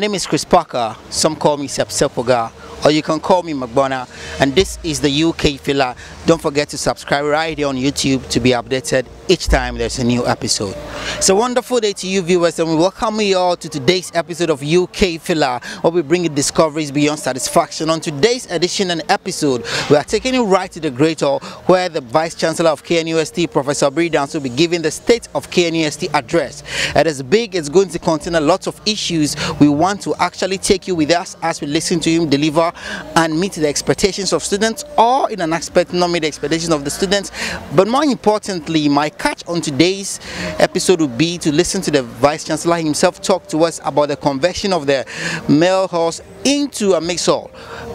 name is Chris Parker. Some call me Sepsepoga, or you can call me McBona. And this is the Ukfilla. Don't forget to subscribe right here on YouTube to be updated each time there's a new episode. It's a wonderful day to you viewers, and we welcome you all to today's episode of Ukfilla, where we bring you discoveries beyond satisfaction. On today's edition and episode, we are taking you right to the Great Hall, where the Vice Chancellor of KNUST, Professor Bridan, will be giving the State of KNUST address. It is big, it's going to contain a lot of issues. We want to actually take you with us as we listen to him deliver and meet the expectations of students, or in an aspect not meet the expectations of the students. But more importantly, my catch on today's episode would be to listen to the Vice Chancellor himself talk to us about the conversion of the male horse into a mixed hall.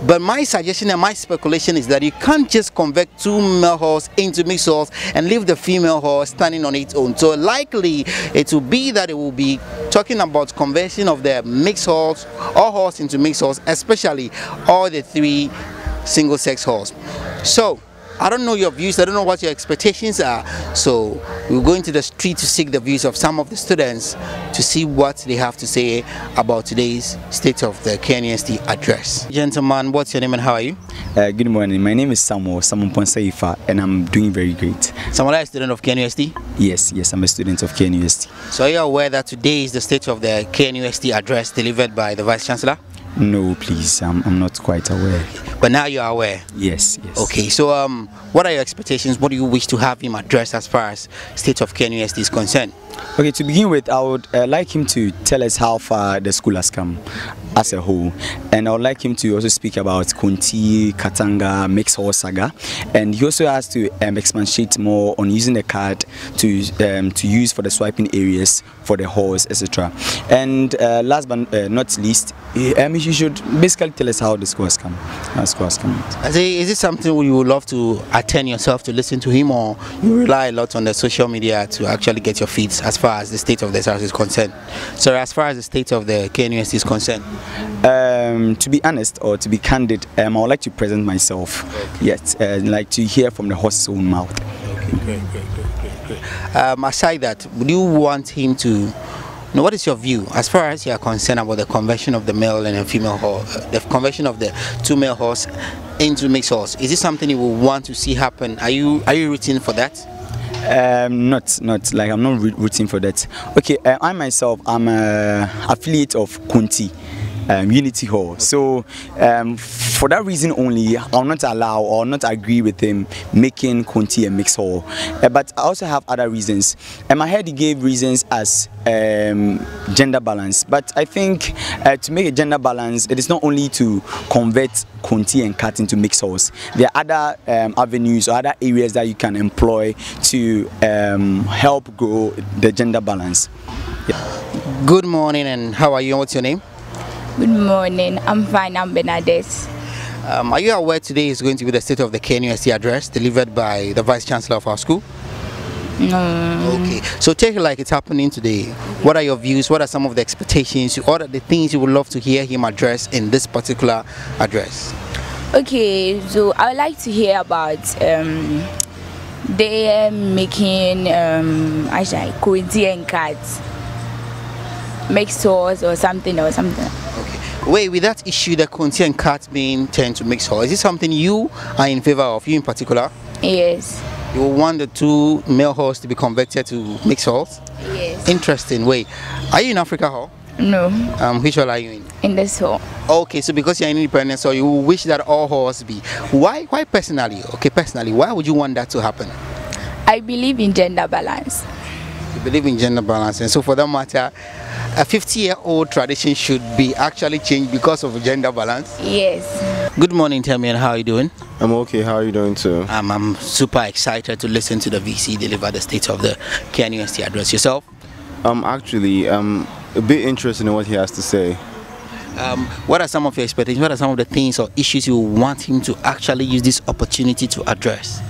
But my suggestion and my speculation is that you can't just convert two male horses into mixed halls and leave the female horse standing on its own. So likely it will be that it will be talking about conversion of the mixed halls, all horses into mixed halls, especially all the three single sex horses. So I don't know your views, I don't know what your expectations are, so we'll go into the street to seek the views of some of the students to see what they have to say about today's State of the KNUST address. Gentlemen, what's your name and how are you? Good morning, my name is Samuel Ponsaifa, and I'm doing very great. Samuel, are you a student of KNUST? Yes, I'm a student of KNUST. So are you aware that today is the State of the KNUST address delivered by the Vice Chancellor? No, please, I'm not quite aware. But now you are aware? Yes. Okay, so what are your expectations? What do you wish to have him address as far as State of KNUST is concerned? Okay, to begin with, I would like him to tell us how far the school has come as a whole, and I would like him to also speak about Kunti, Katanga, mixed horse saga, and he also has to expatiate more on using the card to use for the swiping areas for the horse, etc. And last but not least, he should basically tell us how the school has come. Is it something you would love to attend yourself to listen to him, or you rely a lot on the social media to actually get your feeds as far as the state of the SARS is concerned? So as far as the state of the KNUST is concerned? To be honest, or to be candid, I would like to present myself. Okay. Yes, like to hear from the horse's own mouth. Okay, great. Aside that, would you want him to know, what is your view as far as you are concerned about the conversion of the male and the female horse, the conversion of the two male horse into mixed horse? Is this something you will want to see happen? Are you rooting for that? Not like I'm not rooting for that. Okay, I myself, I'm an affiliate of Kunti. Unity Hall. So for that reason only, I'll not allow or not agree with him making Kunti a mixed hall. But I also have other reasons. I heard he gave reasons as gender balance. But I think to make a gender balance, it is not only to convert Kunti and Cat into mixed halls. There are other avenues or other areas that you can employ to help grow the gender balance. Yeah. Good morning, and how are you? What's your name? Good morning, I'm fine, I'm Bernadette. Are you aware today is going to be the State of the KNUST address delivered by the Vice Chancellor of our school? No. Okay, so take it like it's happening today. What are your views? What are some of the expectations? What are the things you would love to hear him address in this particular address? Okay, so I would like to hear about they making Kunti and Cats mixed horse or something. Okay. Wait, with that issue, the Kunti and Cat being turned to mixed horse, is this something you are in favor of, you in particular? Yes. You want the two male horses to be converted to mixed horse? Yes. Interesting. Wait, are you in Africa Hall? No. Which hall are you in? In this hall. Okay, so because you're in independence, so you wish that all horses be. Why personally? Okay, personally, why would you want that to happen? I believe in gender balance. You believe in gender balance, and so for that matter, a 50-year-old tradition should be actually changed because of gender balance? Yes. Good morning, Tamian. How are you doing? I'm okay. How are you doing too? I'm super excited to listen to the VC deliver the State of the KNUST address. Yourself? Actually, a bit interested in what he has to say. What are some of your expectations? What are some of the things or issues you want him to actually use this opportunity to address?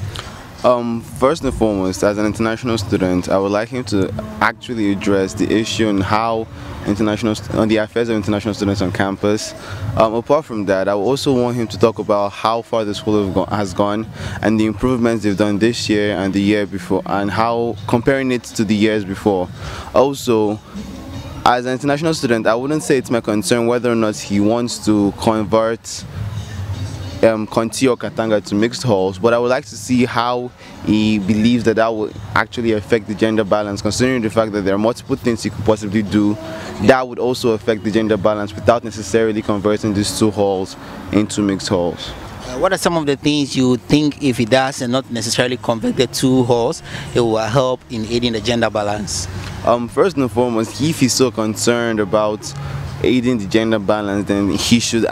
First and foremost, as an international student, I would like him to actually address the issue on how on the affairs of international students on campus. Apart from that, I would also want him to talk about how far the school has gone and the improvements they've done this year and the year before, and how comparing it to the years before. Also, as an international student, I wouldn't say it's my concern whether or not he wants to convert Conti or Katanga to mixed halls, but I would like to see how he believes that that will actually affect the gender balance, considering the fact that there are multiple things he could possibly do that would also affect the gender balance without necessarily converting these two halls into mixed halls. What are some of the things you think if he does and not necessarily convert the two halls, it will help in aiding the gender balance? First and foremost, if he's so concerned about aiding the gender balance, then he should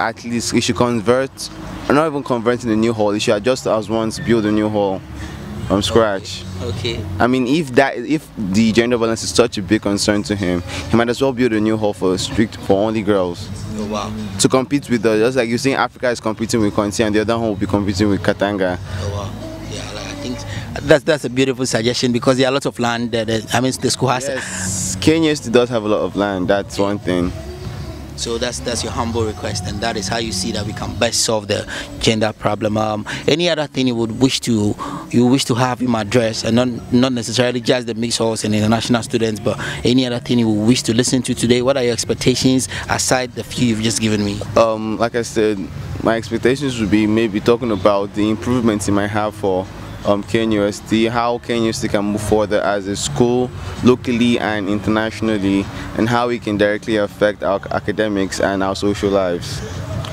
convert, or not even converting a new hall, he should adjust as once, build a new hall from scratch. Okay. I mean, if the gender balance is such a big concern to him, he might as well build a new hall for only girls. Oh, wow. To compete with just like you're saying, Africa is competing with Conti and the other one will be competing with Katanga. Oh, wow. Yeah, like, I think that's a beautiful suggestion, because there are lots of land that the school has. Yes, Kenya still does have a lot of land. That's one thing. So that's your humble request, and that is how you see that we can best solve the gender problem. Any other thing you wish to have him address, and not necessarily just the mixed halls and international students, but any other thing you wish to listen to today? What are your expectations aside the few you've just given me? Like I said, my expectations would be maybe talking about the improvements he might have for KNUST, how KNUST can move further as a school locally and internationally, and how it can directly affect our academics and our social lives.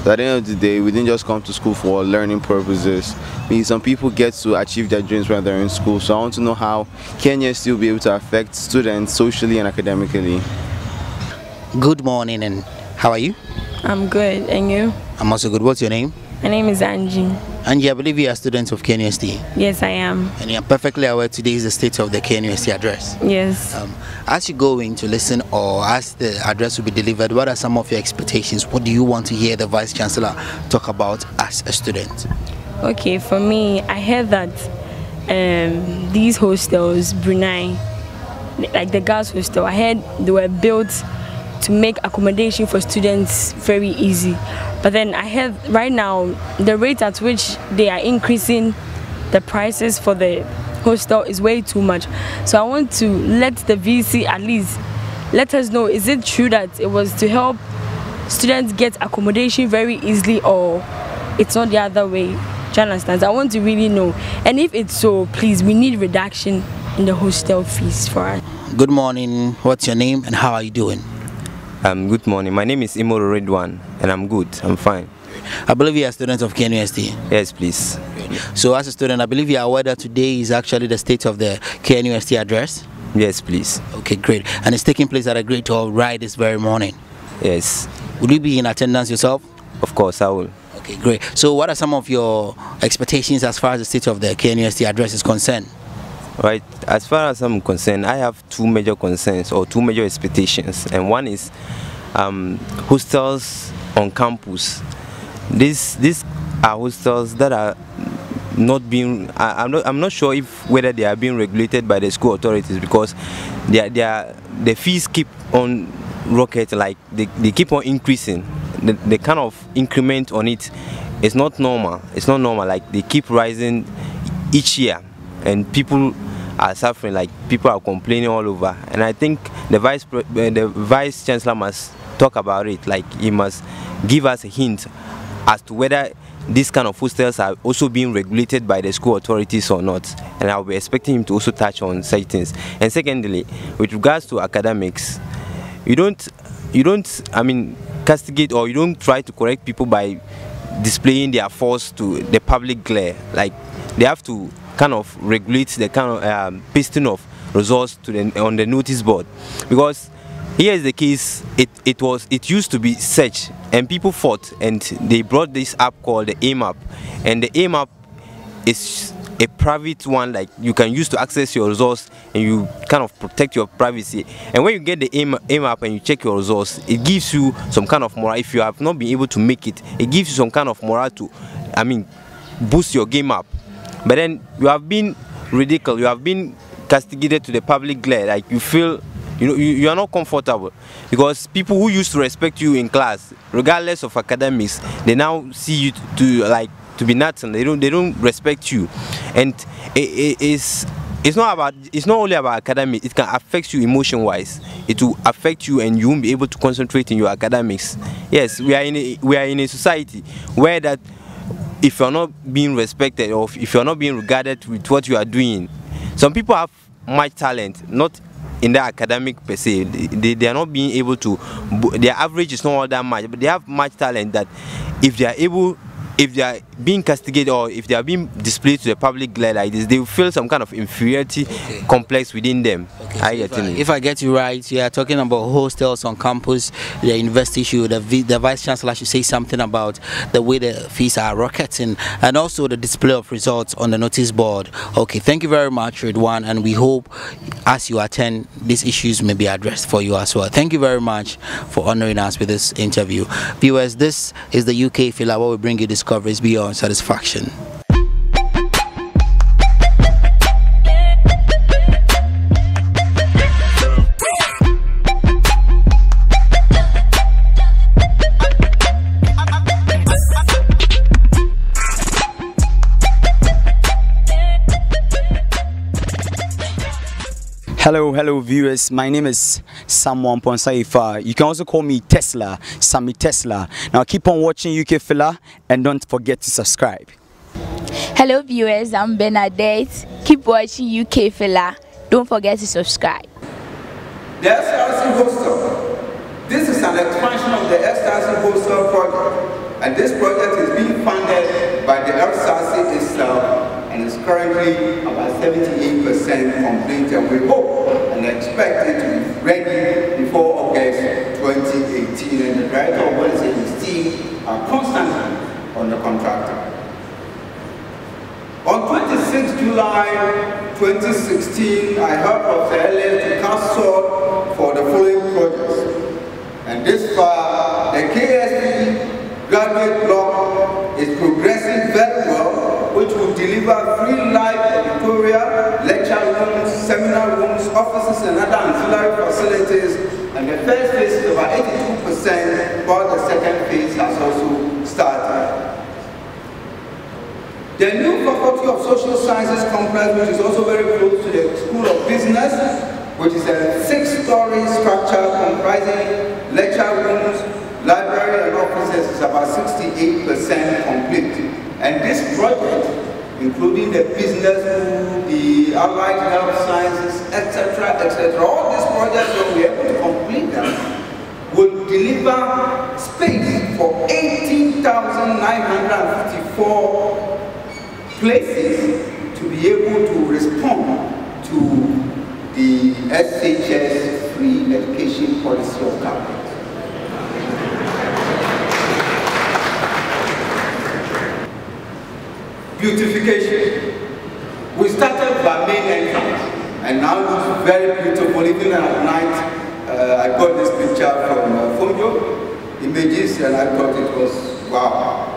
So at the end of the day, we didn't just come to school for learning purposes. Some people get to achieve their dreams when they're in school, so I want to know how KNUST will be able to affect students socially and academically. Good morning, and how are you? I'm good, and you? I'm also good. What's your name? My name is Angie. Angie, I believe you are students of KNUST. Yes, I am. And you are perfectly aware today is the state of the KNUST address. Yes. As you go in to listen, or as the address will be delivered, what are some of your expectations? What do you want to hear the Vice Chancellor talk about as a student? Okay, for me, I heard that these hostels, Brunei, like the girls' hostel, I heard they were built to make accommodation for students very easy. But then I heard right now the rate at which they are increasing the prices for the hostel is way too much. So I want to let the VC at least let us know, is it true that it was to help students get accommodation very easily, or it's not the other way? Do you understand? I want to really know. And if it's so, please, we need reduction in the hostel fees for us. Good morning. What's your name and how are you doing? Good morning. My name is Imoro Redwan, and I'm good. I'm fine. I believe you are students of KNUST. Yes, please. So as a student, I believe you are aware that today is actually the state of the KNUST address? Yes, please. Okay, great. And it's taking place at a Great Hall right this very morning? Yes. Will you be in attendance yourself? Of course, I will. Okay, great. So what are some of your expectations as far as the state of the KNUST address is concerned? Right. As far as I'm concerned, I have two major concerns or two major expectations, and one is hostels on campus. These are hostels that are not being. I'm not sure whether they are being regulated by the school authorities, because the fees keep on rocket, like they keep on increasing. The kind of increment on it is not normal. It's not normal. Like they keep rising each year, and people are suffering, like people are complaining all over. And I think the vice chancellor must talk about it. Like he must give us a hint as to whether these kind of hostels are also being regulated by the school authorities or not. And I'll be expecting him to also touch on such things. And secondly, with regards to academics, you don't castigate, or you don't try to correct people by displaying their force to the public glare. Like they have to kind of regulate the kind of pasting of results on the notice board, because here is the case. It used to be search, and people fought, and they brought this app called the AIM app, and the AIM app is a private one, like you can use to access your results, and you kind of protect your privacy. And when you get the AIM app and you check your results, it gives you some kind of morale. If you have not been able to make it, it gives you some kind of morale to, boost your game up. But then you have been ridiculed, you have been castigated to the public glare, like you feel, you are not comfortable, because people who used to respect you in class, regardless of academics, they now see you to be nuts, and they don't respect you. And it is it's not only about academics. It can affect you emotion wise. It will affect you and you won't be able to concentrate in your academics. Yes, we are in a society where that if you're not being respected or if you're not being regarded with what you are doing, some people have much talent, not in the academic per se. They are not being able to, their average is not all that much, but they have much talent that if they are being castigated or if they are being displayed to the public glare like this, they will feel some kind of inferiority complex within them. Okay, so if I get you right, you are talking about hostels on campus, the university should, the vice chancellor should say something about the way the fees are rocketing and also the display of results on the notice board. Okay, thank you very much, Ridwan, and we hope as you attend, these issues may be addressed for you as well. Thank you very much for honoring us with this interview. Viewers, this is the Ukfilla, where we bring you discoveries beyond satisfaction. Hello viewers, my name is Samuel Ponsaifa. You can also call me Tesla, Sammy Tesla. Now keep on watching Ukfilla and don't forget to subscribe. Hello viewers, I'm Bernadette. Keep watching Ukfilla. Don't forget to subscribe. The SRC Hostel. This is an expansion of the SRC Hostel project, and this project is being funded by the SRC itself and is currently about 78% complete, and we hope and expect it to be ready before August 2018. And the director of Wednesday and his team are constantly on the contractor. On 26 July 2016, I heard of the LA to cast salt for the following projects. And this far, the KSP graduate block is progressing very well, which will deliver free live editorial, lecture rooms, seminar rooms, offices, and other ancillary facilities. And the first phase is about 82%, while the second phase has also started. The new Faculty of Social Sciences complex, which is also very close to the School of Business, which is a 6-story structure comprising lecture rooms, library, and offices, is about 68% complete. And this project, including the business school, the allied health sciences, etc., all these projects, when we are able to complete them, will deliver space for 18,954 places to be able to respond to the SHS free education policy of government. Beautification. We started by main entrance, and now it looks very beautiful. Even at night, I got this picture from Fonjo Images, and I thought it was wow.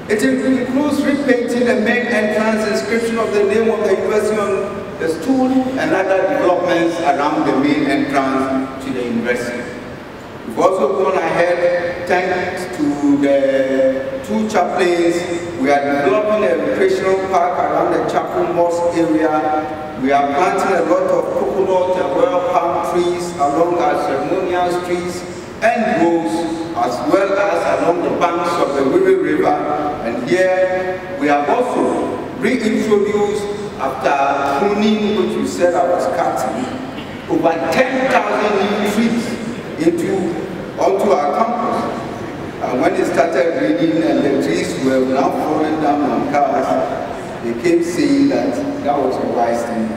It includes repainting the main entrance, inscription of the name of the university on the stool, and other developments around the main entrance to the university. We've also gone ahead, thanks to the 2 chaplains. We are developing a recreational park around the Chapel Mosque area. We are planting a lot of coconut and royal palm trees along our ceremonial streets and roads, as well as along the banks of the Wiri River. And here we have also reintroduced, after pruning, which we said I was cutting, over 10,000 new trees onto our campus. And when it started raining and the trees were now falling down on cars, they came saying that that was a wise thing.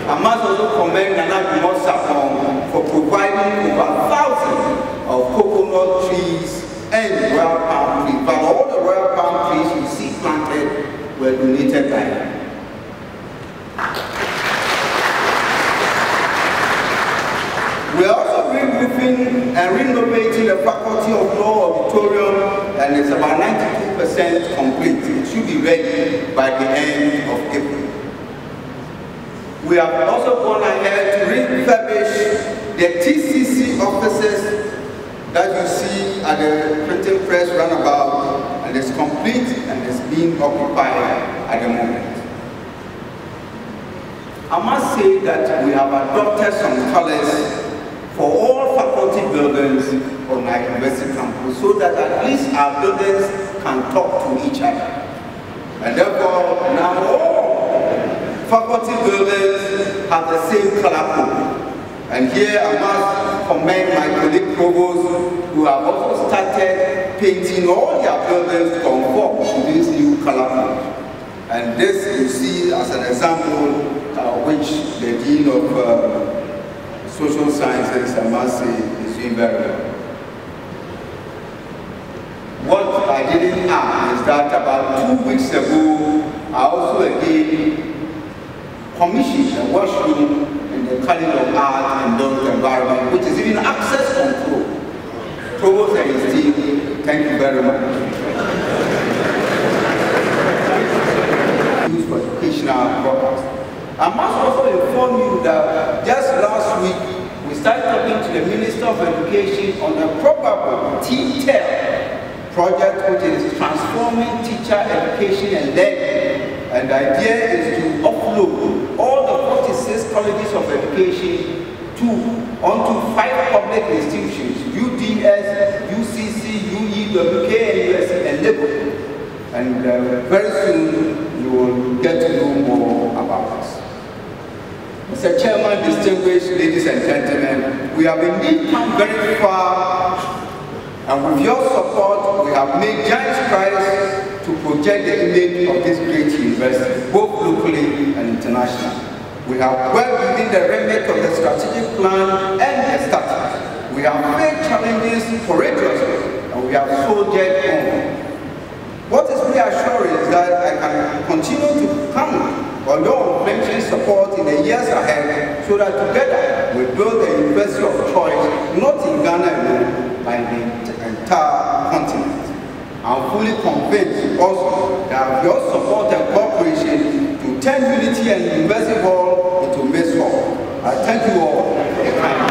I must also commend Nana Sapon for providing over 1,000 of coconut trees and royal palm trees. But all the royal palm trees you see planted were donated by them. We are also re-roofing and renovating the Faculty of Law auditorium, and it's about 92% complete. It should be ready by the end of April. We have also gone ahead to refurbish the TCC offices that you see at the printing press roundabout, and it's complete and it's being occupied at the moment. I must say that we have adopted some colors for all faculty buildings on our university campus so that at least our buildings can talk to each other. And therefore, now all faculty buildings have the same color code. And here I must commend my colleague provosts who have also started painting all their buildings to conform to this new color code. And this you see as an example which the Dean of Social Sciences, I must say, is doing very well. What I didn't add is that about 2 weeks ago, I also again commissioned a washroom in the College of Art and Built Environment, which is even access control. Provost and his team, thank you very much. Used for educational purpose. I must also inform you that just last week, we started talking to the Minister of Education on a probable TTEL project, which is transforming teacher education and learning. And the idea is to upload all the 46 colleges of education onto 5 public institutions, UDS, UCC, UE, WK, USC, and LIBO. And very soon, you will get to know more about this. Mr. Chairman, distinguished ladies and gentlemen, we have indeed come very far, and with your support, we have made giant strides to project the image of this great university, both locally and internationally. We have worked within the remit of the strategic plan and the statute. We have faced challenges courageously, and we have soldiered on. What is reassuring is that I can continue to come although mention support in the years ahead so that together we build a university of choice, not in Ghana alone, but in the entire continent. I'm fully convinced also that with your support and cooperation to turn Unity and University Hall into Miss Hall. I thank you all for your time.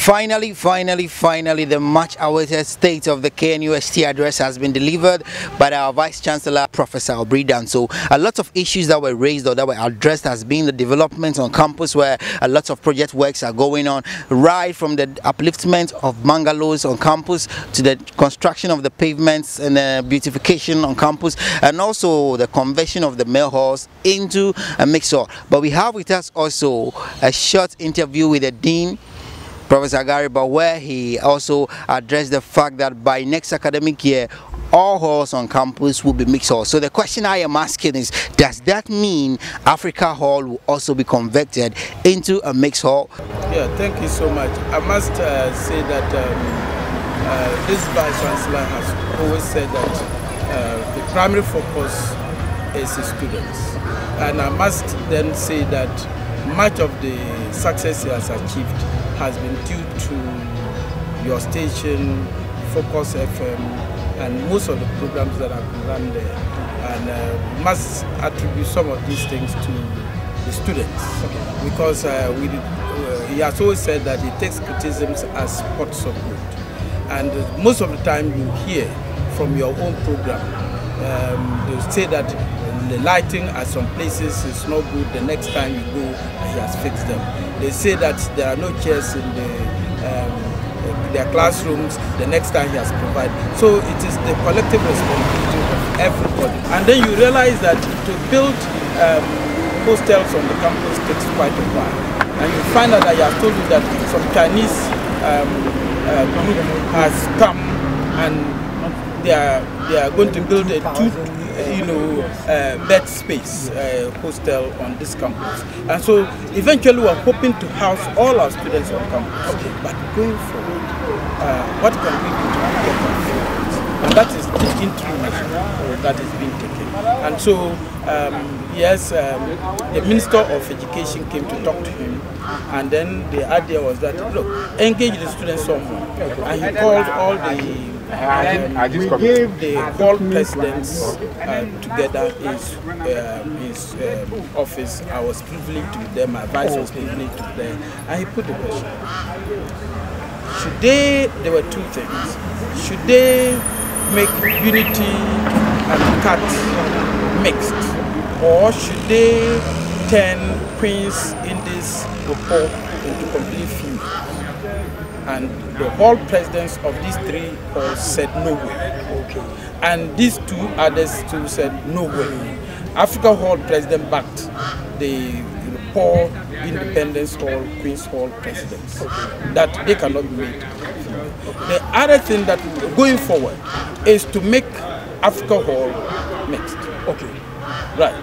Finally, the much awaited State of the KNUST address has been delivered by our Vice Chancellor, Professor Obridan. So a lot of issues that were raised or that were addressed has been the development on campus, where a lot of project works are going on, right from the upliftment of bungalows on campus to the construction of the pavements and the beautification on campus, and also the conversion of the male halls into a mixed hall. But we have with us also a short interview with the Dean, Professor Gariba, where he also addressed the fact that by next academic year, all halls on campus will be mixed halls. So the question I am asking is, does that mean Africa Hall will also be converted into a mixed hall? Yeah, thank you so much. I must say that this Vice Chancellor has always said that the primary focus is the students. And I must then say that much of the success he has achieved has been due to your station, Focus FM, and most of the programs that have been run there. And must attribute some of these things to the students, because he has always said that he takes criticisms as spots of good. And most of the time you hear from your own program, they say that the lighting at some places is not good. The next time you go, he has fixed them. They say that there are no chairs in their classrooms. The next time he has provided. So it is the collective responsibility of everybody. And then you realize that to build hostels on the campus takes quite a while. And you find out that he has told you that some Chinese group has come and they are going to build a bed space hostel on this campus. And so eventually we're hoping to house all our students on campus. Okay, but going forward, what can we do to get our students? And that is the interim measure that is being taken. And so, yes, the Minister of Education came to talk to him, and then the idea was that, look, engage the students somewhere. And he called all the we gave the hall presidents together his office. I was privileged to be there, my vice was privileged to be there, and he put the question. there were two things. Should they make unity and cut mixed, or should they turn Queen's Indies report into complete female? And the whole presidents of these three halls said no way. Okay. And these two others too said no way. Africa Hall president backed the Paul Independence Hall, Queen's Hall presidents, that they cannot be made. The other thing that going forward is to make Africa Hall mixed. Okay. Right.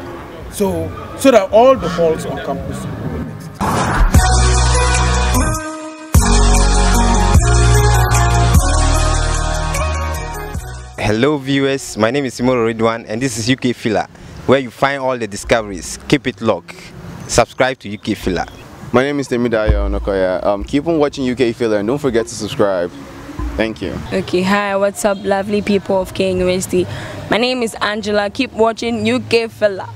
So that all the halls on campus will be mixed. Hello viewers, my name is Simoro Ridwan and this is Ukfilla, where you find all the discoveries. Keep it locked. Subscribe to Ukfilla. My name is Temidayo Onokoya. Keep on watching Ukfilla and don't forget to subscribe. Thank you. Okay, hi, what's up, lovely people of K University? My name is Angela. Keep watching Ukfilla.